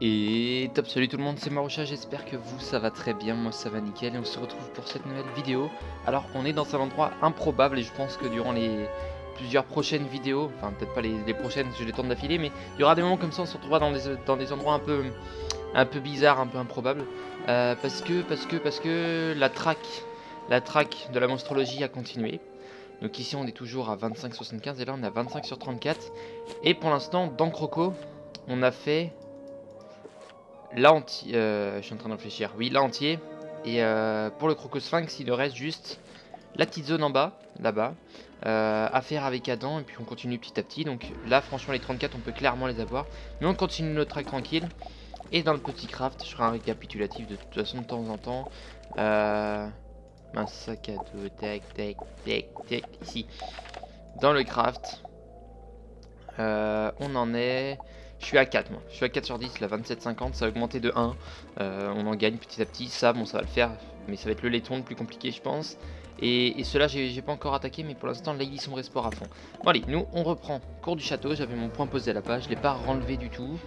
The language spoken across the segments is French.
Et top, salut tout le monde, c'est Maroucha, j'espère que vous ça va très bien, moi ça va nickel et on se retrouve pour cette nouvelle vidéo. Alors on est dans un endroit improbable et je pense que durant les plusieurs prochaines vidéos, enfin peut-être pas les prochaines, je les tourne d'affilée, mais il y aura des moments comme ça, on se retrouvera dans des endroits un peu bizarres, un peu improbables. Parce que la track de la monstrologie a continué. Donc ici on est toujours à 25,75 et là on est à 25 sur 34. Et pour l'instant dans Croco, on a fait... là entier, je suis en train de réfléchir. Oui, là entier. Et pour le Crocosphinx, il nous reste juste la petite zone en bas, là-bas, à faire avec Adam. Et puis on continue petit à petit. Donc là, franchement, les 34, on peut clairement les avoir. Mais on continue notre track tranquille. Et dans le petit craft, je ferai un récapitulatif de toute façon de temps en temps. Un sac à dos, tac, tac, tac, tac, ici. Dans le craft, on en est... Je suis à 4 moi, je suis à 4 sur 10, la 27,50, ça va augmenter de 1, on en gagne petit à petit, ça bon ça va le faire, mais ça va être le laiton le plus compliqué je pense. Et ceux-là j'ai pas encore attaqué, mais pour l'instant là ils sont resport à fond. Bon allez, nous on reprend cours du château, j'avais mon point posé à la page, je l'ai pas renlevé du tout.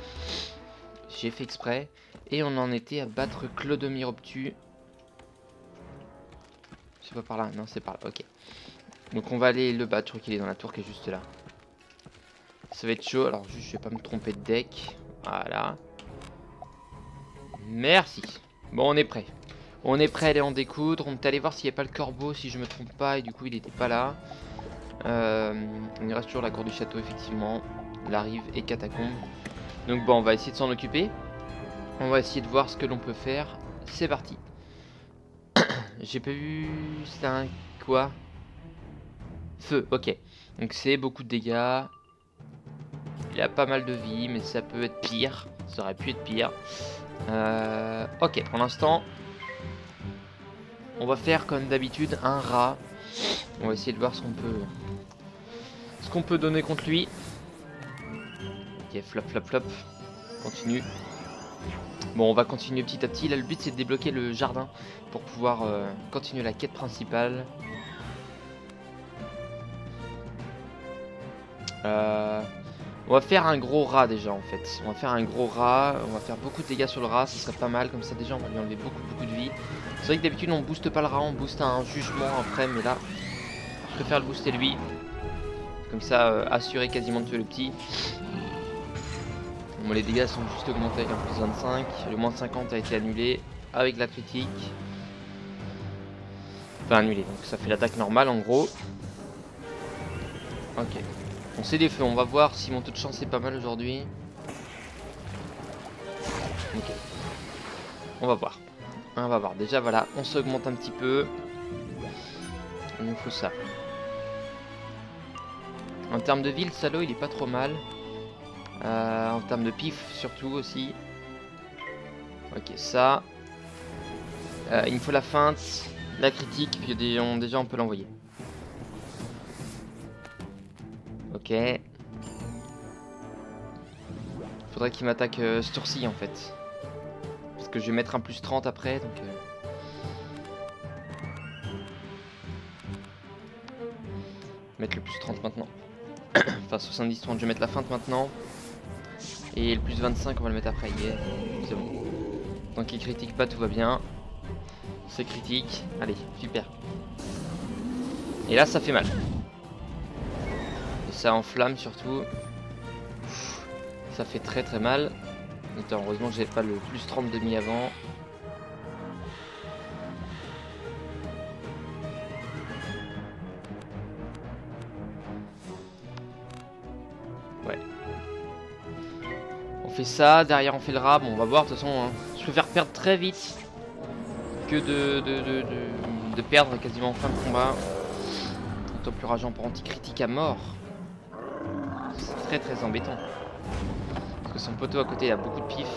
J'ai fait exprès, et on en était à battre Clodomir Obtus. C'est pas par là, non c'est par là, ok. Donc on va aller le battre, je crois qu'il est dans la tour qui est juste là. Ça va être chaud, alors juste je vais pas me tromper de deck. Voilà. Merci. Bon on est prêt. On est prêt à aller en découdre. On est allé voir s'il n'y a pas le corbeau si je me trompe pas. Et du coup il était pas là. Il reste toujours la cour du château effectivement. La rive et catacombe. Donc bon on va essayer de s'en occuper. On va essayer de voir ce que l'on peut faire. C'est parti. J'ai pas vu... c'est un... quoi? Feu, ok. Donc c'est beaucoup de dégâts. Il a pas mal de vie, mais ça peut être pire. Ça aurait pu être pire. Ok, pour l'instant, on va faire comme d'habitude un rat. On va essayer de voir ce qu'on peut donner contre lui. Ok, flop, flop, flop. Continue. Bon, on va continuer petit à petit. Là, le but, c'est de débloquer le jardin pour pouvoir continuer la quête principale. On va faire un gros rat déjà en fait. On va faire un gros rat, on va faire beaucoup de dégâts sur le rat, ce serait pas mal, comme ça déjà on va lui enlever beaucoup de vie. C'est vrai que d'habitude on booste pas le rat, on booste un jugement après, mais là je préfère le booster lui. Comme ça assurer quasiment de tuer le petit. Bon, les dégâts sont juste augmentés avec un plus 25, le moins 50 a été annulé avec la critique. Enfin annulé, donc ça fait l'attaque normale en gros. Ok. On sait des feux, on va voir si mon taux de chance est pas mal aujourd'hui. Ok. On va voir. On va voir. Déjà voilà, on s'augmente un petit peu. Il nous faut ça. En termes de vie, le salaud il est pas trop mal. En termes de pif surtout aussi. Ok, ça. Il me faut la feinte, la critique, puis déjà on peut l'envoyer. Ok. Faudrait qu'il m'attaque ce tour-ci en fait. Parce que je vais mettre un plus 30 après donc... mettre le plus 30 maintenant. Enfin 70-30, je vais mettre la feinte maintenant. Et le plus 25 on va le mettre après. Yeah. C'est bon. Donc il critique pas, tout va bien. C'est critique. Allez, super. Et là ça fait mal. Ça enflamme surtout. Ça fait très mal. Attends, heureusement que j'ai pas le plus 30 demi avant. Ouais. On fait ça, derrière on fait le rat. Bon on va voir de toute façon. Hein. Je préfère perdre très vite que de perdre quasiment en fin de combat. D'autant plus rageant pour anti-critique à mort. C'est très embêtant. Parce que son poteau à côté il a beaucoup de pif.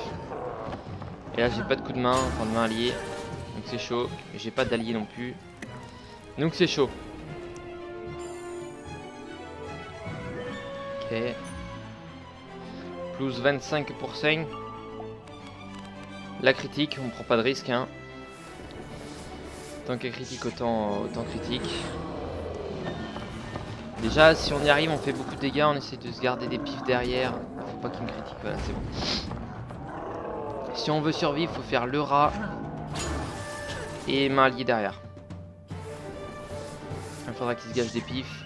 Et là j'ai pas de coup de main, enfin de main alliée. Donc c'est chaud. Et j'ai pas d'allié non plus. Donc c'est chaud. Ok. Plus 25%. La critique, on prend pas de risque hein. Tant qu'à critique autant critique. Déjà, si on y arrive, on fait beaucoup de dégâts, on essaie de se garder des pifs derrière. Faut pas qu'il me critique, voilà, c'est bon. Si on veut survivre, faut faire le rat et main alliée derrière. Il faudra qu'il se gâche des pifs.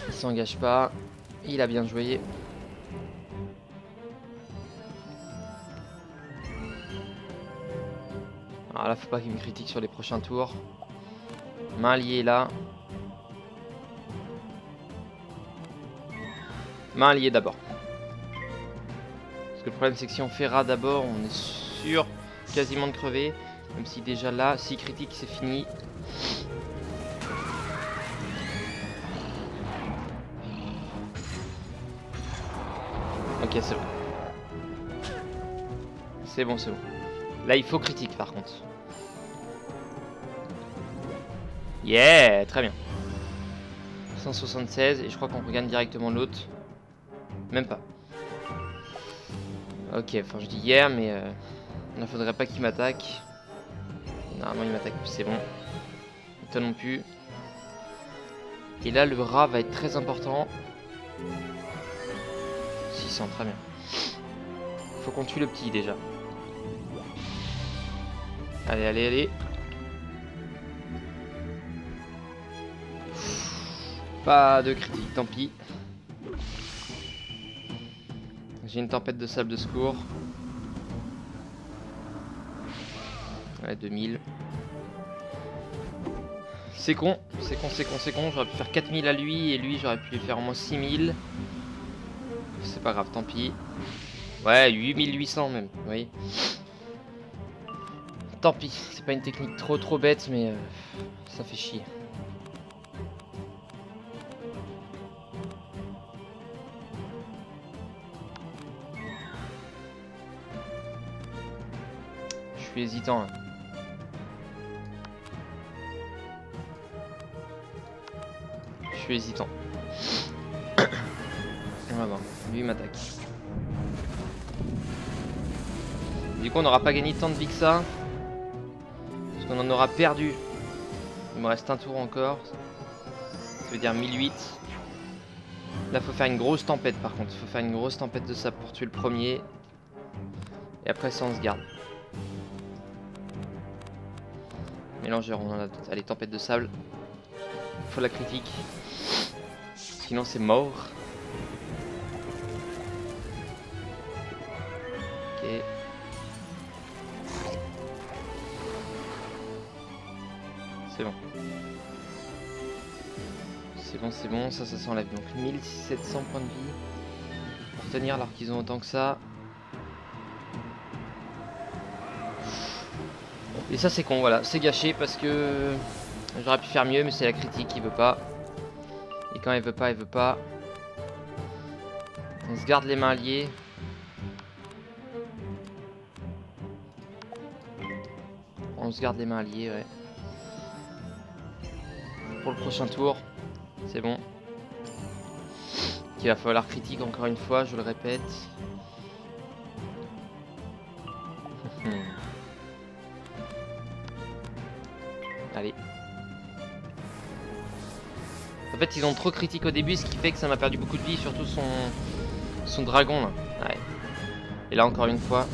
Il s'engage pas. Il a bien joué. Alors là, faut pas qu'il me critique sur les prochains tours. Main alliée là. Main alliée d'abord. Parce que le problème c'est que si on fait rat d'abord, on est sûr quasiment de crever. Même si déjà là, si critique c'est fini. Ok, c'est bon. C'est bon, c'est bon. Là il faut critique par contre. Yeah, très bien. 176 et je crois qu'on regagne directement l'autre. Même pas. Ok, enfin je dis hier mais il ne faudrait pas qu'il m'attaque. Normalement il m'attaque plus, c'est bon. Et toi non plus. Et là le rat va être très important. 600, très bien. Faut qu'on tue le petit déjà. Allez, allez, allez. Pas de critique, tant pis. J'ai une tempête de sable de secours. Ouais, 2000. C'est con, c'est con, c'est con, c'est con. J'aurais pu faire 4000 à lui et lui j'aurais pu lui faire au moins 6000. C'est pas grave, tant pis. Ouais, 8800 même, vous voyez. Tant pis, c'est pas une technique trop bête mais ça fait chier. Je suis hésitant là. Je suis hésitant. On va voir, lui il m'attaque. Du coup on n'aura pas gagné tant de vie que ça. Parce qu'on en aura perdu. Il me reste un tour encore. Ça veut dire 1008. Là faut faire une grosse tempête par contre. Il faut faire une grosse tempête de sable pour tuer le premier. Et après ça on se garde. Mélangeur, on en a d'autres. Allez, tempête de sable. Faut la critique. Sinon c'est mort. Ok. C'est bon. C'est bon, c'est bon. Ça s'enlève. Donc 1700 points de vie. Pour tenir alors qu'ils ont autant que ça. Et ça c'est con, voilà. C'est gâché parce que j'aurais pu faire mieux mais c'est la critique qui veut pas. Et quand elle veut pas, elle veut pas. On se garde les mains alliées. On se garde les mains alliées, ouais. Pour le prochain tour. C'est bon. Il va falloir critique encore une fois, je le répète. Allez. En fait ils ont trop critique au début, ce qui fait que ça m'a perdu beaucoup de vie, surtout son dragon là. Ouais. Et là encore une fois.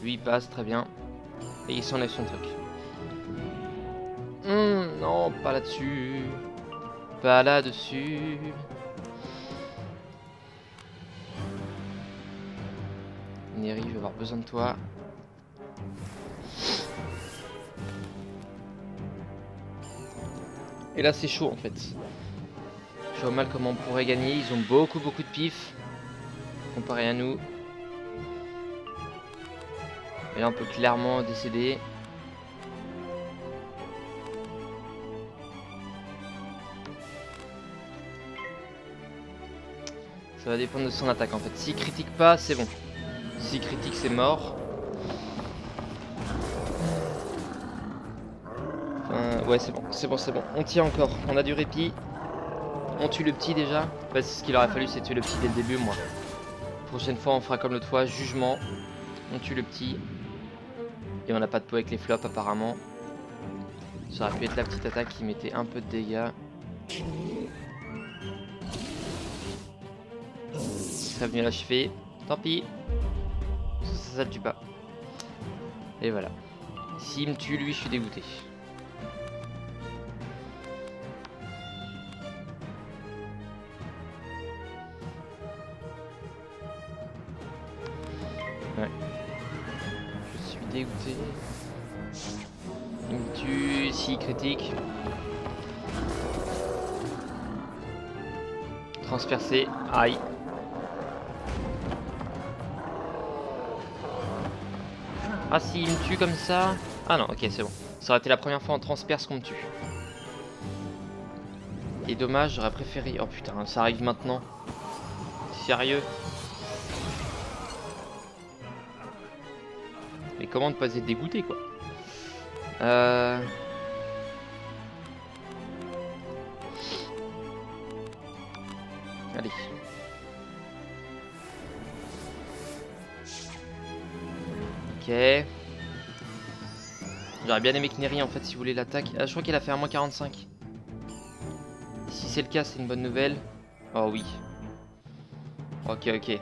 Lui il passe très bien. Et il s'enlève son truc. Non, pas là-dessus. Pas là-dessus. Neri, je vais avoir besoin de toi. Et là c'est chaud en fait. Je vois mal comment on pourrait gagner. Ils ont beaucoup de pif comparé à nous. Et là on peut clairement décéder. Ça va dépendre de son attaque en fait. S'il critique pas, c'est bon. S'il critique, c'est mort. Ouais, c'est bon, c'est bon, c'est bon. On tient encore, on a du répit. On tue le petit déjà. Bah, ce qu'il aurait fallu, c'est tuer le petit dès le début, moi. Prochaine fois, on fera comme l'autre fois, jugement. On tue le petit. Et on n'a pas de peau avec les flops, apparemment. Ça aurait pu être la petite attaque qui mettait un peu de dégâts. Ça va venir l'achever. Tant pis. Ça le tue pas. Et voilà. S'il me tue, lui, je suis dégoûté. Ouais. Je suis dégoûté. Il me tue, si critique. Transpercé, aïe. Ah si, il me tue comme ça. Ah non, ok, c'est bon. Ça aurait été la première fois en transperce qu'on me tue. Et dommage, j'aurais préféré... Oh putain, ça arrive maintenant. Sérieux? Mais comment ne pas être dégoûté, quoi? Allez. Ok. J'aurais bien aimé que Neri, en fait, si vous voulez l'attaque. Ah, je crois qu'elle a fait un moins 45. Si c'est le cas, c'est une bonne nouvelle. Oh oui. Ok, ok.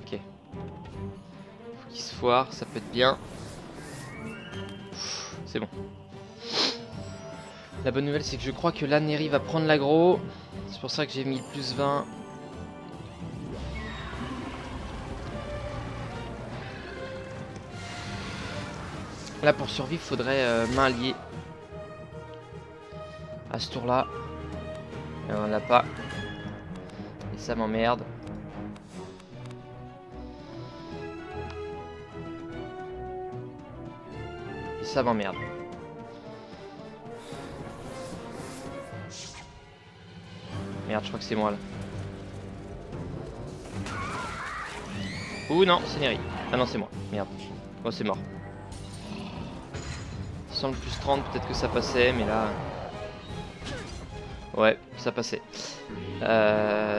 Ok. Faut qu'il se foire, ça peut être bien. C'est bon. La bonne nouvelle, c'est que je crois que là, Neri va prendre l'aggro. C'est pour ça que j'ai mis le plus 20. Là, pour survivre, faudrait main alliée. À ce tour-là. Et on l'a pas. Et ça m'emmerde. Et ça m'emmerde. Merde, je crois que c'est moi là. Ouh non, c'est Neri. Ah non, c'est moi. Merde. Oh, c'est mort. Sans le plus 30, peut-être que ça passait, mais là... Ouais, ça passait.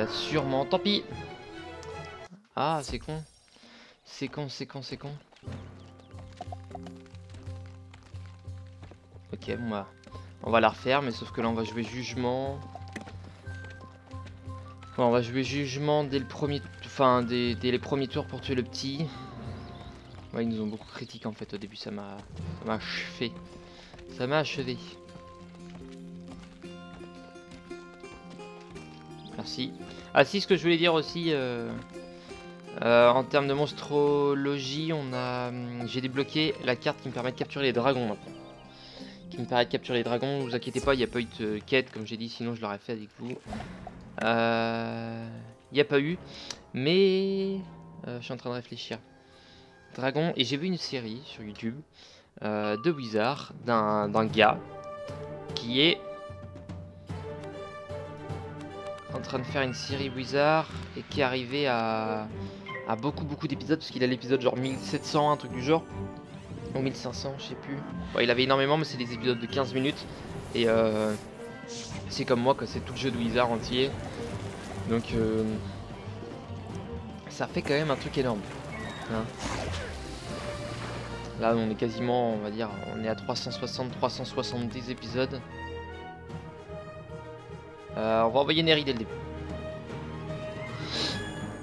Sûrement. Tant pis. Ah, c'est con. C'est con, c'est con, c'est con. Ok, bon bah... On va la refaire, mais sauf que là, on va jouer jugement. Bon, on va jouer jugement dès le premier... Enfin, dès les premiers tours pour tuer le petit. Ouais, ils nous ont beaucoup critiqué en fait au début, ça m'a achevé. Ça m'a achevé. Merci. Ah si, ce que je voulais dire aussi, en termes de monstrologie, j'ai débloqué la carte qui me permet de capturer les dragons maintenant. Qui me permet de capturer les dragons, ne vous inquiétez pas, il n'y a pas eu de quête comme j'ai dit, sinon je l'aurais fait avec vous. Il n'y a pas eu, mais je suis en train de réfléchir. Dragon, et j'ai vu une série sur YouTube de Wizard, d'un gars qui est en train de faire une série Wizard et qui est arrivé à beaucoup d'épisodes, parce qu'il a l'épisode genre 1700, un truc du genre, ou 1500, je sais plus. Bon, il avait énormément, mais c'est des épisodes de 15 minutes, et c'est comme moi, c'est tout le jeu de Wizard entier, donc ça fait quand même un truc énorme. Hein. Là on est quasiment, on va dire, on est à 360-370 épisodes. On va envoyer Neri dès le début.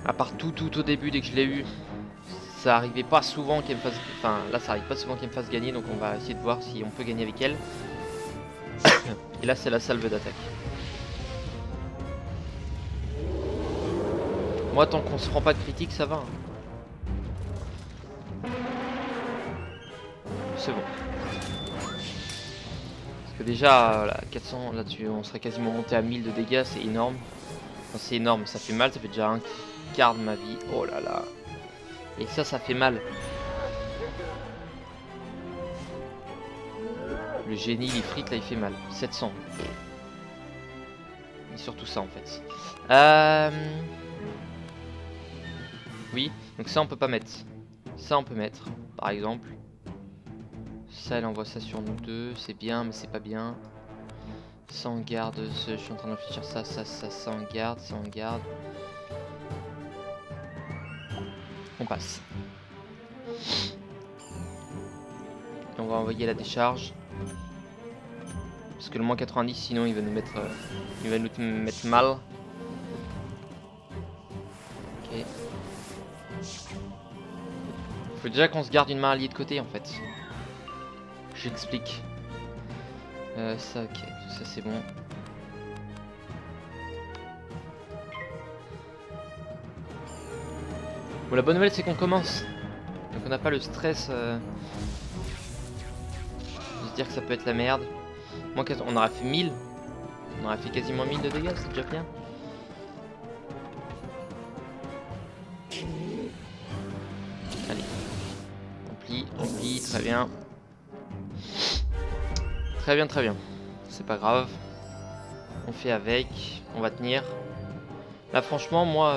À part tout au début, dès que je l'ai eu, ça arrivait pas souvent qu'elle me fasse... Enfin là ça arrive pas souvent qu'elle me fasse gagner, donc on va essayer de voir si on peut gagner avec elle. Et là c'est la salve d'attaque. Moi tant qu'on se prend pas de critique ça va. Hein. C'est bon. Parce que déjà, là, 400, là-dessus, on serait quasiment monté à 1000 de dégâts, c'est énorme. Enfin, c'est énorme, ça fait mal, ça fait déjà un quart de ma vie. Oh là là. Et ça fait mal. Le génie, il frite, là, il fait mal. 700. Et surtout ça, en fait. Oui, donc ça, on peut pas mettre. Ça, on peut mettre, par exemple. Ça, elle envoie ça sur nous deux. C'est bien, mais c'est pas bien. Ça, on garde. Je suis en train de réfléchir. Ça, on garde. Ça, on garde. On passe. On va envoyer la décharge. Parce que le moins 90 sinon il va nous mettre mal. Ok. Faut déjà qu'on se garde une main alliée de côté en fait. J'explique. Ça ok, ça c'est bon. Bon, la bonne nouvelle c'est qu'on commence. Donc on n'a pas le stress de se dire que ça peut être la merde. Moi, on aurait fait 1000. On aurait fait quasiment 1000 de dégâts, c'est déjà bien. Allez. Ampli, très bien. Très bien, très bien. C'est pas grave. On fait avec. On va tenir. Là, franchement, moi...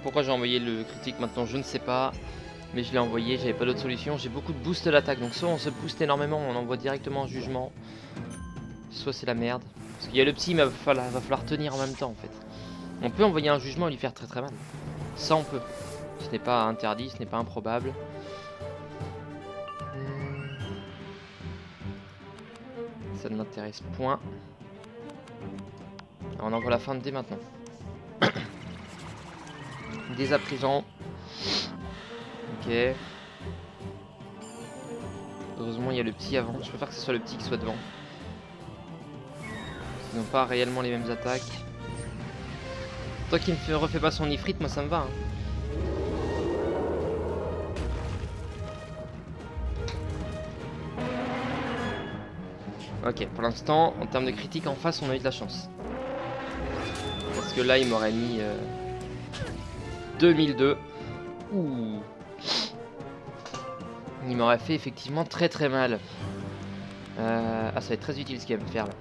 Pourquoi j'ai envoyé le critique maintenant, je ne sais pas. Mais je l'ai envoyé, j'avais pas d'autre solution. J'ai beaucoup de boost de l'attaque, donc soit on se booste énormément, on envoie directement un jugement. Soit c'est la merde. Parce qu'il y a le petit, mais va falloir tenir en même temps en fait. On peut envoyer un jugement et lui faire très très mal. Ça on peut. Ce n'est pas interdit, ce n'est pas improbable. Ça ne m'intéresse point. On envoie la fin dès maintenant. Dès à présent. Ok. Heureusement il y a le petit avant. Je préfère que ce soit le petit qui soit devant. Ils n'ont pas réellement les mêmes attaques. Toi qui ne refais pas son ifrit, moi ça me va. Hein. Ok, pour l'instant, en termes de critique en face, on a eu de la chance. Parce que là, il m'aurait mis 2002. Ouh. Il m'aurait fait effectivement très très mal. Ah, ça va être très utile ce qu'il va me faire là.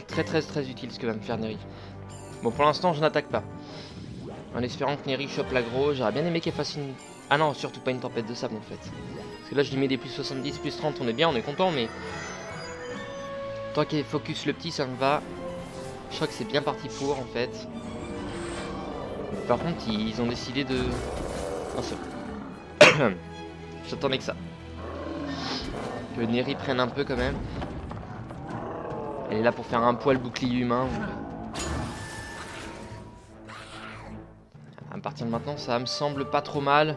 Très utile ce que va me faire Neri. Bon, pour l'instant, je n'attaque pas. En espérant que Neri chope l'aggro. J'aurais bien aimé qu'elle fasse une... Ah non, surtout pas une tempête de sable en fait. Parce que là, je lui mets des plus 70, plus 30, on est bien, on est content, mais... Tant qu'elle focus le petit, ça me va. Je crois que c'est bien parti pour en fait. Par contre, ils ont décidé de... Non, c'est bon. J'attendais que ça. Que Neri prenne un peu quand même. Elle est là pour faire un poil bouclier humain. À partir de maintenant, ça me semble pas trop mal.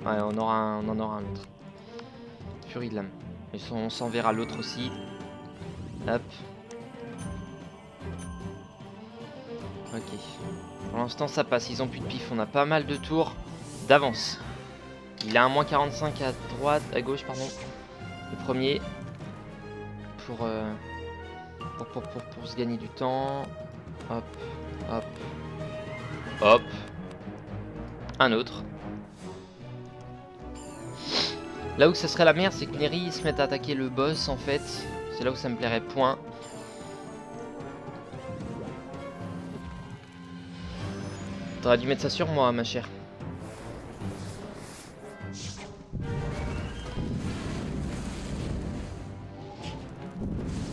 Ouais, on en aura un autre. Furie de l'âme. Et on s'enverra l'autre aussi. Hop. Ok. Pour l'instant, ça passe. Ils ont plus de pif. On a pas mal de tours d'avance. Il a un moins 45 à droite, à gauche, pardon. Le premier. Pour se gagner du temps. Hop. Hop. Hop. Un autre. Là où ça serait la merde, c'est que Neri se mette à attaquer le boss en fait. C'est là où ça me plairait point. T'aurais dû mettre ça sur moi, ma chère.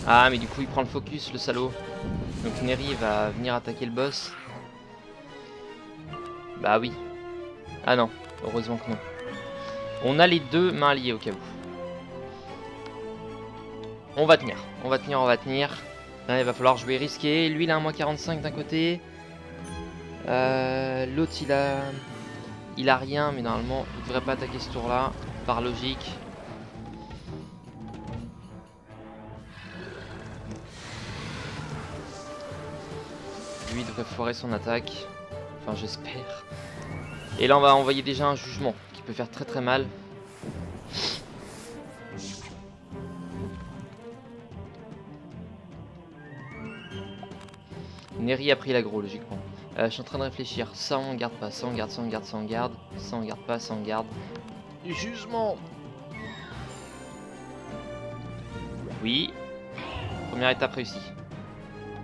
Ah, mais du coup, il prend le focus, le salaud. Donc Neri va venir attaquer le boss. Bah oui. Ah non, heureusement que non. On a les deux mains liées au cas où. On va tenir, on va tenir, on va tenir. Là, il va falloir jouer risqué. Lui, il a un moins 45 d'un côté. L'autre, il a rien, mais normalement, il devrait pas attaquer ce tour-là, par logique. Lui, il devrait foirer son attaque. Enfin, j'espère. Et là, on va envoyer déjà un jugement qui peut faire très très mal. Neri a pris l'aggro, logiquement. Je suis en train de réfléchir. Ça, on garde pas. Ça, on garde, ça, on garde, ça, on garde. Ça, on garde pas, ça, on garde. Jugement. Oui. Première étape réussie.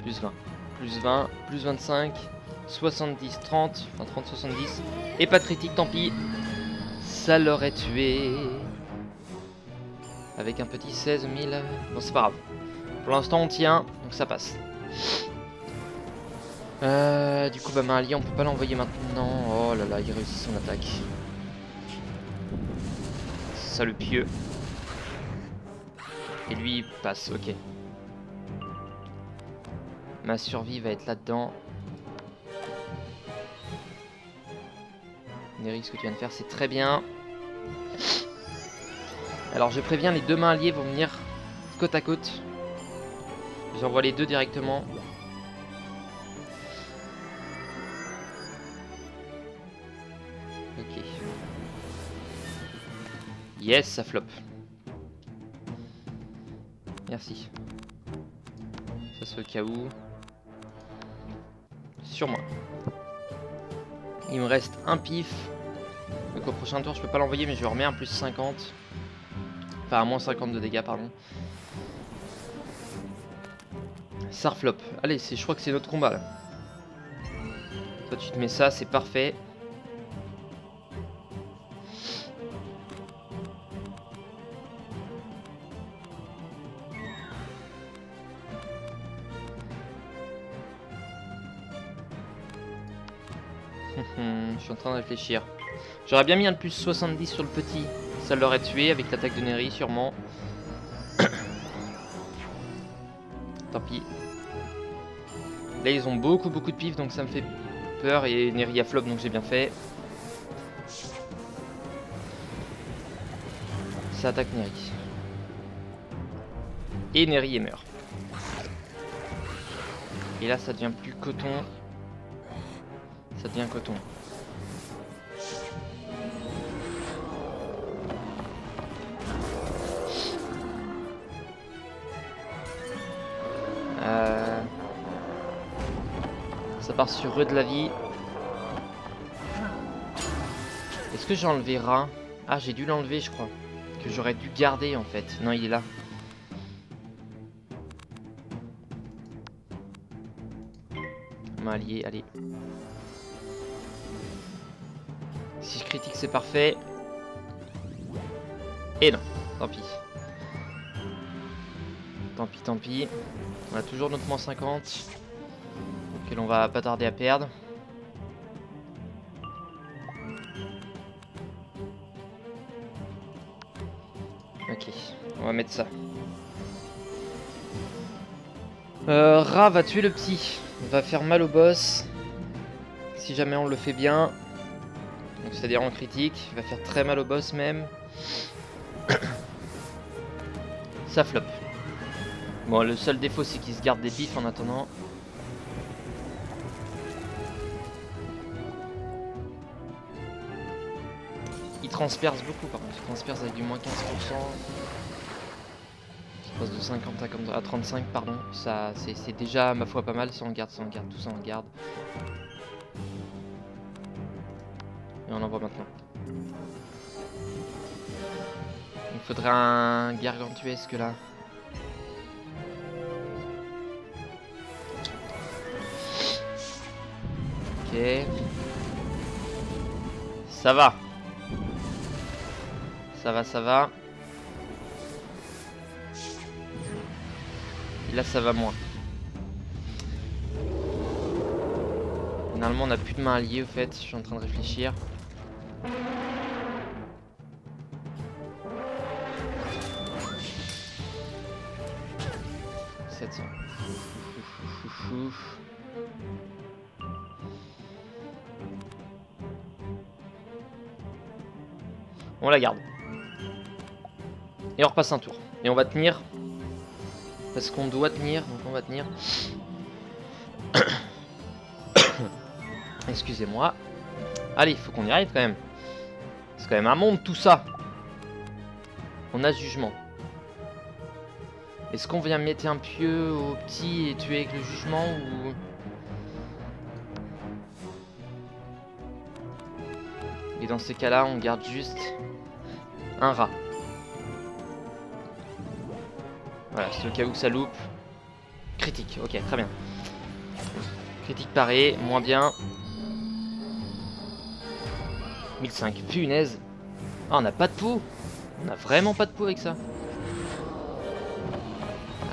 Plus 20. plus 20, plus 25, 70, 30, enfin 30, 70. Et pas de critique, tant pis. Ça l'aurait tué. Avec un petit 16 000. Bon, c'est pas grave. Pour l'instant, on tient, donc ça passe. Du coup, bah, Mali, on peut pas l'envoyer maintenant. Oh là là, il réussit son attaque. Ça le pieux. Et lui, il passe, ok. Ma survie va être là-dedans. Neri, ce que tu viens de faire, c'est très bien. Alors, je préviens, les deux mains alliées vont venir côte à côte. J'envoie les deux directement. Ok. Yes, ça flop. Merci. Ça c'est au cas où. Sur moi. Il me reste un pif. Donc au prochain tour je peux pas l'envoyer mais je remets un plus 50. Enfin un moins 50 de dégâts pardon. Ça reflop. Allez, je crois que c'est notre combat là. Toi tu te mets ça, c'est parfait. Je suis en train de réfléchir. J'aurais bien mis un plus 70 sur le petit. Ça l'aurait tué avec l'attaque de Neri sûrement. Tant pis. Là ils ont beaucoup de pif donc ça me fait peur. Et Neri a flop donc j'ai bien fait. Ça attaque Neri. Et Neri est meurt. Et là ça devient plus coton. Ça devient coton. Ça part sur eux de la vie. Est-ce que j'ai enlevé Rat? Ah, j'ai dû l'enlever, je crois. Que j'aurais dû garder en fait. Non, il est là. Allié, allez. Si je critique, c'est parfait. Et non, tant pis. Tant pis. On a toujours notre moins 50. Auquel on va pas tarder à perdre. Ok, on va mettre ça. Ra va tuer le petit. Va faire mal au boss. Si jamais on le fait bien. Donc c'est-à-dire en critique. Il va faire très mal au boss même. Ça flop. Bon, le seul défaut c'est qu'il se garde des pifs en attendant. Il transperce beaucoup par contre. Il transperce avec du moins 15%. Il passe de 50 à 35 pardon. Ça c'est déjà ma foi pas mal. Si on garde, tout ça on garde. Et on envoie maintenant. Il faudrait un gargantuesque là. Ok. Ça va. Ça va. Et là ça va moins. Finalement on n'a plus de main alliée au fait. Je suis en train de réfléchir. On la garde. Et on repasse un tour. Et on va tenir. Parce qu'on doit tenir. Donc on va tenir. Excusez-moi. Allez, il faut qu'on y arrive quand même. C'est quand même un monde tout ça. On a ce jugement. Est-ce qu'on vient mettre un pieu au petit et tuer avec le jugement ou... Et dans ces cas-là, on garde juste un rat. Voilà, c'est au cas où ça loupe. Critique, ok, très bien. Critique paré, moins bien. 1005, punaise. Ah, on n'a pas de peau. On a vraiment pas de peau avec ça.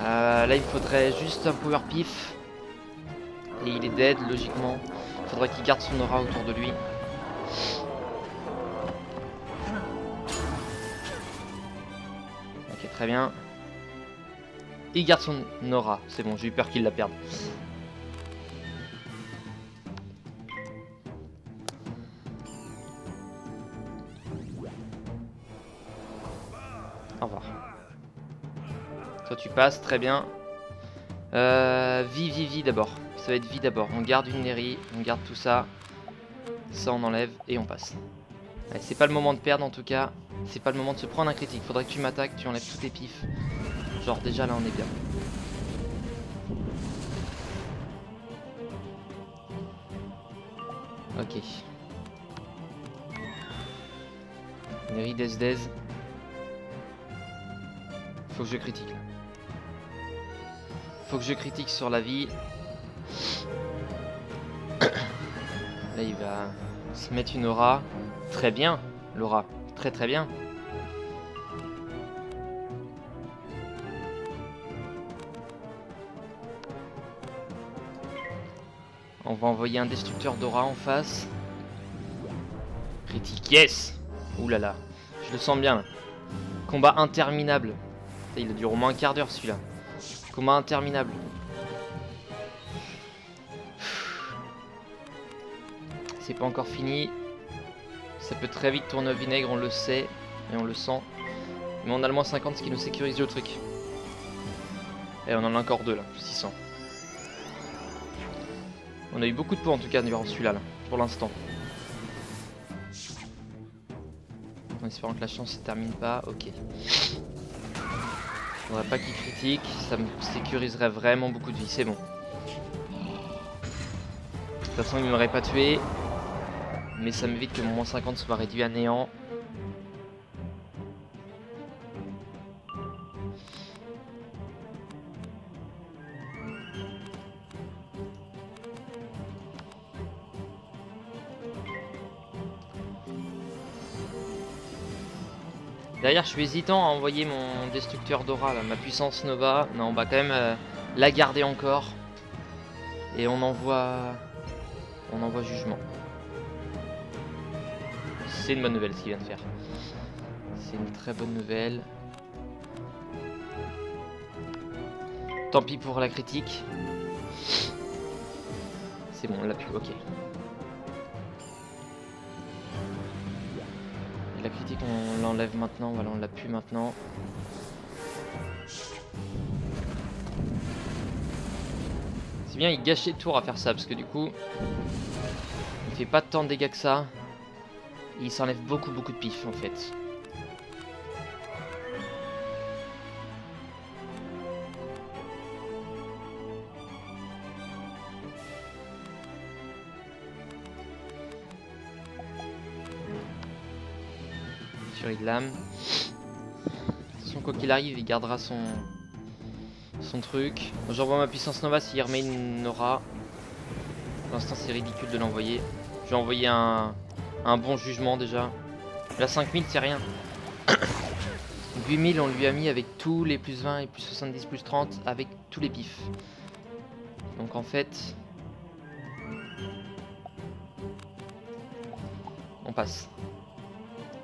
Là, il me faudrait juste un power pif. Et il est dead, logiquement. Il faudrait qu'il garde son aura autour de lui. Ok, très bien. Il garde son aura. C'est bon, j'ai eu peur qu'il la perde. Au revoir. Toi tu passes, très bien. Vie d'abord. Ça va être vie d'abord. On garde une Neri, on garde tout ça. Ça on enlève et on passe. C'est pas le moment de perdre en tout cas. C'est pas le moment de se prendre un critique. Faudrait que tu m'attaques, tu enlèves tous tes pifs. Genre déjà là on est bien. Ok. Neri Desdez. Faut que je critique là. Faut que je critique sur la vie. Là il va se mettre une aura. Très bien l'aura. Très bien. On va envoyer un destructeur d'aura en face. Critique, yes. Ouh là là. Je le sens bien là. Combat interminable. Il a duré au moins un quart d'heure celui-là. Combat interminable. C'est pas encore fini. Ça peut très vite tourner au vinaigre, on le sait. Et on le sent. Mais on a le moins 50, ce qui nous sécurise le truc. Et on en a encore deux là, 600. On a eu beaucoup de points en tout cas durant celui-là, pour l'instant. En espérant que la chance ne termine pas, ok. Faudrait pas qu'il critique, ça me sécuriserait vraiment beaucoup de vie, c'est bon. De toute façon il ne m'aurait pas tué. Mais ça m'évite que mon moins 50 soit réduit à néant. D'ailleurs je suis hésitant à envoyer mon destructeur d'aura, ma puissance Nova. Non, on va quand même la garder encore. Et on envoie jugement. C'est une bonne nouvelle ce qu'il vient de faire. C'est une très bonne nouvelle. Tant pis pour la critique. C'est bon, on l'a pu, ok. La critique on l'enlève maintenant, voilà on l'a pu maintenant. C'est bien, il gâchait le tour à faire ça parce que du coup il fait pas tant de dégâts que ça. Et il s'enlève beaucoup de pif en fait. Furie de l'âme. De toute façon quoi qu'il arrive il gardera son truc. J'envoie ma puissance Nova s'il remet une aura. Pour l'instant c'est ridicule de l'envoyer. Je vais envoyer un bon jugement déjà. La 5000 c'est rien. 8000 on lui a mis avec tous les plus 20 et plus 70 plus 30 avec tous les pifs. Donc en fait on passe.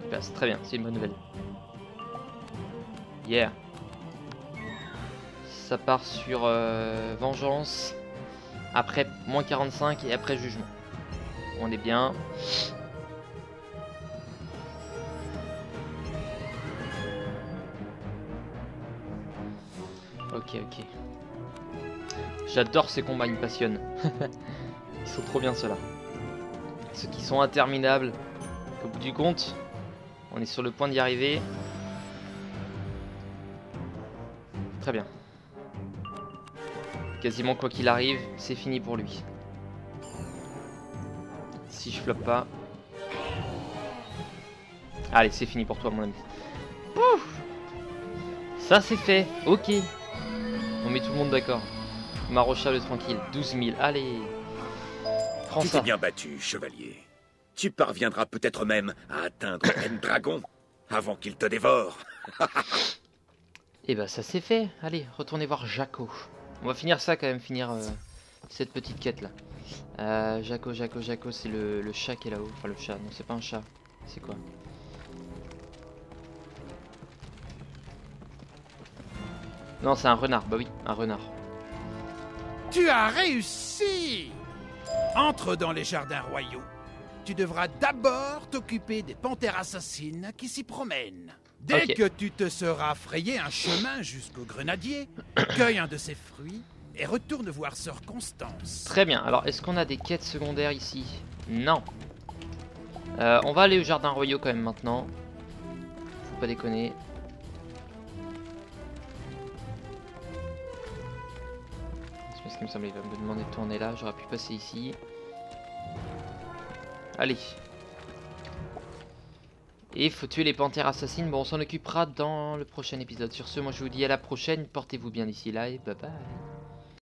Il passe, très bien, c'est une bonne nouvelle. Yeah. Ça part sur vengeance. Après moins 45 et après jugement. On est bien. Ok. J'adore ces combats, ils me passionnent. Ils sont trop bien ceux-là. Ceux qui sont interminables. Au bout du compte, on est sur le point d'y arriver. Très bien. Quasiment quoi qu'il arrive, c'est fini pour lui. Si je floppe pas. Allez, c'est fini pour toi mon ami. Pouf, ça c'est fait, ok. On met tout le monde d'accord. Marocha le tranquille, 12 000, allez. Prends Tu ça. t'es bien battu, chevalier. Tu parviendras peut-être même à atteindre Pendragon avant qu'il te dévore. Et bah ça c'est fait. Allez, retournez voir Jaco. On va finir ça quand même, finir cette petite quête là. Jaco, c'est le chat qui est là-haut. Enfin le chat, non c'est pas un chat. C'est quoi? Non c'est un renard, bah oui, un renard. Tu as réussi! Entre dans les jardins royaux. Tu devras d'abord t'occuper des panthères assassines qui s'y promènent. Dès Ok. que tu te seras frayé un chemin jusqu'au grenadier, cueille un de ses fruits et retourne voir Sœur Constance. Très bien, alors est-ce qu'on a des quêtes secondaires ici? Non. On va aller au jardin royaux quand même maintenant. Faut pas déconner. C'est ce qui me semblait, il va me demander de tourner là, j'aurais pu passer ici. Allez. Et il faut tuer les panthères assassines, bon on s'en occupera dans le prochain épisode. Sur ce, moi je vous dis à la prochaine, portez-vous bien d'ici là et bye bye.